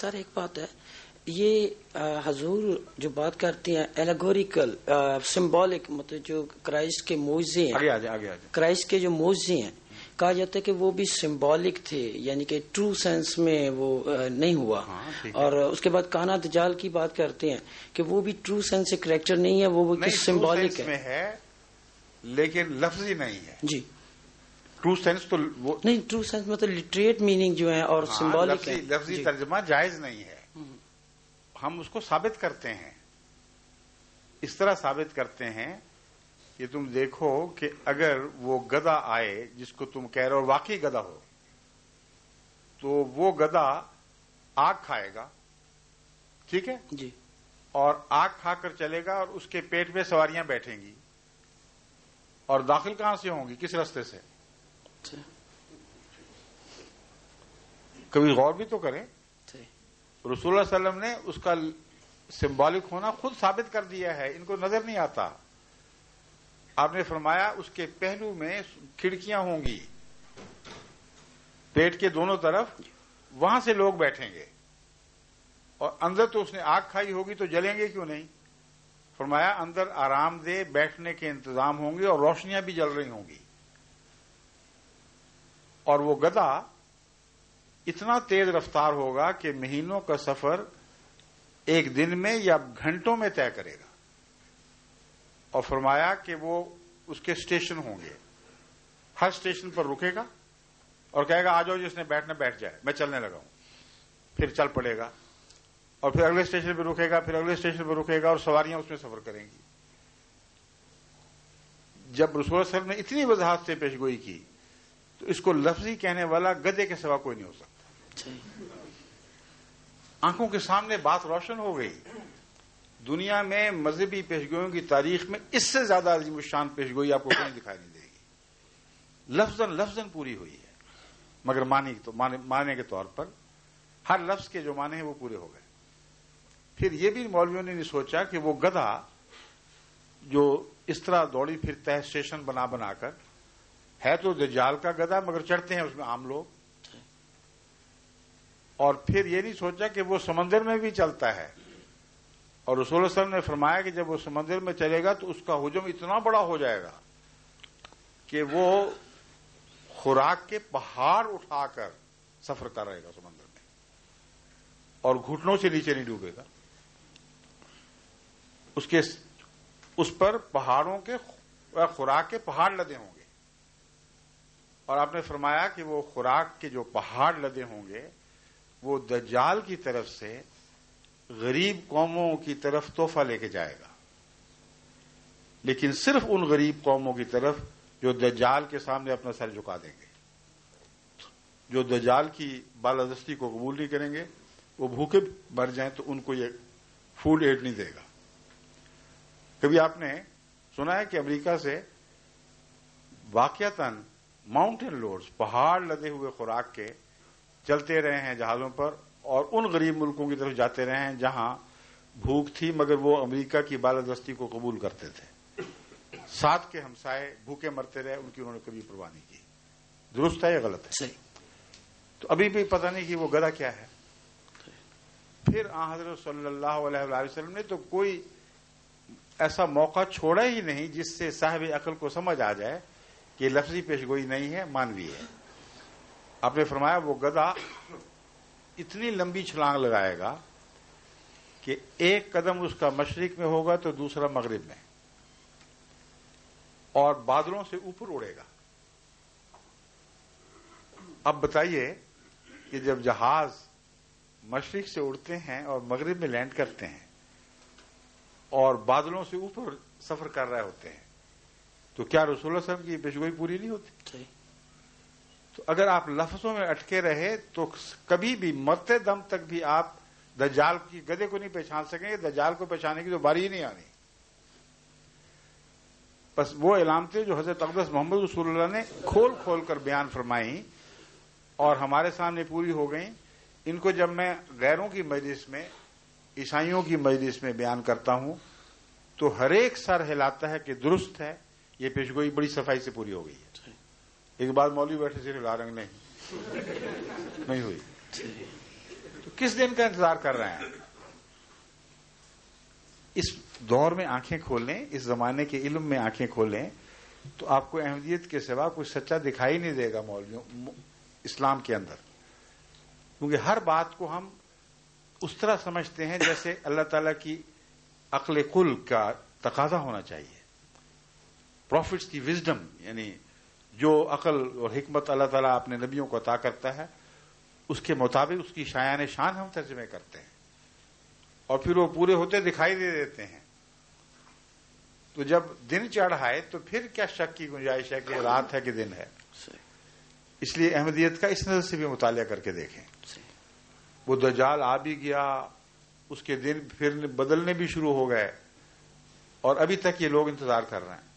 سر ایک بات ہے، یہ حضور جو بات کرتے ہیں ایلیگوریکل سمبولک، مطلب جو کرائسٹ کے موضوع ہیں، آگے کرائسٹ کے جو موضوع ہیں، کہا جاتا ہے کہ وہ بھی سمبولک تھے، یعنی کہ ٹرو سینس میں وہ نہیں ہوا. اور اس کے بعد کانا دجال کی بات کرتے ہیں کہ وہ بھی ٹرو سینس سے کریکٹر نہیں ہے، وہ سمبولک ہے لیکن لفظی نہیں ہے. جی ٹرو سینس تو نہیں، ٹرو سینس مطلب لٹریٹ میننگ جو ہے اور سمبولک ہے. لفظی ترجمہ جائز نہیں ہے. ہم اس کو ثابت کرتے ہیں، اس طرح ثابت کرتے ہیں کہ تم دیکھو کہ اگر وہ گدھا آئے جس کو تم کہہ رہے ہو واقعی گدھا ہو، تو وہ گدھا آگ کھائے گا، ٹھیک ہے جی، اور آگ کھا کر چلے گا اور اس کے پیٹ میں سواریاں بیٹھیں گی، اور داخل کہاں سے ہوں گی، کس راستے سے؟ کبھی غور بھی تو کریں. رسول اللہ صلی اللہ علیہ وسلم نے اس کا سمبولک ہونا خود ثابت کر دیا ہے، ان کو نظر نہیں آتا. آپ نے فرمایا اس کے پہلو میں کھڑکیاں ہوں گی، پیٹ کے دونوں طرف، وہاں سے لوگ بیٹھیں گے، اور اندر تو اس نے آگ کھائی ہوگی تو جلیں گے کیوں نہیں. فرمایا اندر آرام دہ بیٹھنے کے انتظام ہوں گے اور روشنیاں بھی جل رہی ہوں گی، اور وہ گدھا اتنا تیز رفتار ہوگا کہ مہینوں کا سفر ایک دن میں یا گھنٹوں میں طے کرے گا. اور فرمایا کہ وہ اس کے اسٹیشن ہوں گے، ہر اسٹیشن پر رکے گا اور کہے گا آ جاؤ جس نے بیٹھنا بیٹھ جائے، میں چلنے لگا ہوں. پھر چل پڑے گا اور پھر اگلے اسٹیشن پہ رکے گا، پھر اگلے اسٹیشن پہ رکے گا، اور سواریاں اس میں سفر کریں گی. جب رسول اللہ صلی اللہ علیہ وسلم نے اتنی وضاحت سے پیشگوئی کی تو اس کو لفظی کہنے والا گدھے کے سوا کوئی نہیں ہو سکتا. آنکھوں کے سامنے بات روشن ہو گئی. دنیا میں مذہبی پیشگوئیوں کی تاریخ میں اس سے زیادہ عظیم الشان پیشگوئی آپ کو کہیں دکھائی نہیں دے گی. لفظاً پوری ہوئی ہے، مگر معنی کے طور پر ہر لفظ کے جو معنی ہیں وہ پورے ہو گئے. پھر یہ بھی مولویوں نے نہیں سوچا کہ وہ گدھا جو اس طرح دوڑی پھرتا ہے اسٹیشن بنا بنا کر، ہے تو دجال کا گدھا مگر چڑھتے ہیں اس میں عام لوگ. اور پھر یہ نہیں سوچا کہ وہ سمندر میں بھی چلتا ہے، اور رسول اللہ صلی اللہ علیہ وسلم نے فرمایا کہ جب وہ سمندر میں چلے گا تو اس کا حجم اتنا بڑا ہو جائے گا کہ وہ خوراک کے پہاڑ اٹھا کر سفر کر رہے گا سمندر میں، اور گھٹنوں سے نیچے نہیں ڈوبے گا. اس پر پہاڑوں کے خوراک کے پہاڑ لدے ہوں گے. اور آپ نے فرمایا کہ وہ خوراک کے جو پہاڑ لدے ہوں گے وہ دجال کی طرف سے غریب قوموں کی طرف تحفہ لے کے جائے گا، لیکن صرف ان غریب قوموں کی طرف جو دجال کے سامنے اپنا سر جھکا دیں گے. جو دجال کی بالادستی کو قبول نہیں کریں گے، وہ بھوکے مر جائیں تو ان کو یہ فوڈ ایڈ نہیں دے گا. کبھی آپ نے سنا ہے کہ امریکہ سے واقعتاً ماؤنٹین لوڈز، پہاڑ لدے ہوئے خوراک کے، چلتے رہے ہیں جہازوں پر اور ان غریب ملکوں کی طرف جاتے رہے ہیں جہاں بھوک تھی مگر وہ امریکہ کی بالادستی کو قبول کرتے تھے. ساتھ کے ہمسائے بھوکے مرتے رہے، ان کی انہوں نے کبھی پرواہ نہیں کی. درست ہے یا غلط ہے؟ صحیح. تو ابھی بھی پتہ نہیں کہ وہ گدھا کیا ہے. پھر حضرت صلی اللہ علیہ وسلم نے تو کوئی ایسا موقع چھوڑا ہی نہیں جس سے صاحب عقل کو سمجھ آ جائے کہ لفظی پیشگوئی نہیں ہے، مانوی ہے. آپ نے فرمایا وہ گدھا اتنی لمبی چھلانگ لگائے گا کہ ایک قدم اس کا مشرق میں ہوگا تو دوسرا مغرب میں، اور بادلوں سے اوپر اڑے گا. اب بتائیے کہ جب جہاز مشرق سے اڑتے ہیں اور مغرب میں لینڈ کرتے ہیں اور بادلوں سے اوپر سفر کر رہے ہوتے ہیں تو کیا رسول اللہ صلی اللہ علیہ وسلم کی پیشگوئی پوری نہیں ہوتی؟ تو اگر آپ لفظوں میں اٹکے رہے تو کبھی بھی مرتے دم تک بھی آپ دجال کی گدھے کو نہیں پہچان سکیں گے. دجال کو پہچانے کی تو باری ہی نہیں آنی. بس وہ علامتیں جو حضرت اقدس محمد رسول اللہ نے کھول کھول کر بیان فرمائی اور ہمارے سامنے پوری ہو گئیں، ان کو جب میں غیروں کی مجلس میں، عیسائیوں کی مجلس میں بیان کرتا ہوں تو ہر ایک سر ہلاتا ہے کہ درست ہے، یہ پیشگوئی بڑی صفائی سے پوری ہو گئی ہے. ایک بات مولوی بیٹھے سے ہلا رنگ نہیں ہوئی. تو کس دن کا انتظار کر رہے ہیں؟ اس دور میں آنکھیں کھولیں، اس زمانے کے علم میں آنکھیں کھولیں تو آپ کو احمدیت کے سوا کوئی سچا دکھائی نہیں دے گا مولویوں اسلام کے اندر، کیونکہ ہر بات کو ہم اس طرح سمجھتے ہیں جیسے اللہ تعالیٰ کی عقل کل کا تقاضا ہونا چاہیے، پروفٹس کی وزڈم، یعنی جو عقل اور حکمت اللہ تعالیٰ اپنے نبیوں کو عطا کرتا ہے اس کے مطابق اس کی شایان شان ہم ترجمے کرتے ہیں، اور پھر وہ پورے ہوتے دکھائی دے دیتے ہیں۔ تو جب دن چڑھ آئے تو پھر کیا شک کی گنجائش ہے کہ رات ہے کہ دن ہے؟ اس لیے احمدیت کا اس نظر سے بھی مطالعہ کر کے دیکھیں۔ وہ دجال آ بھی گیا، اس کے دن پھر بدلنے بھی شروع ہو گئے، اور ابھی تک یہ لوگ انتظار کر رہے ہیں۔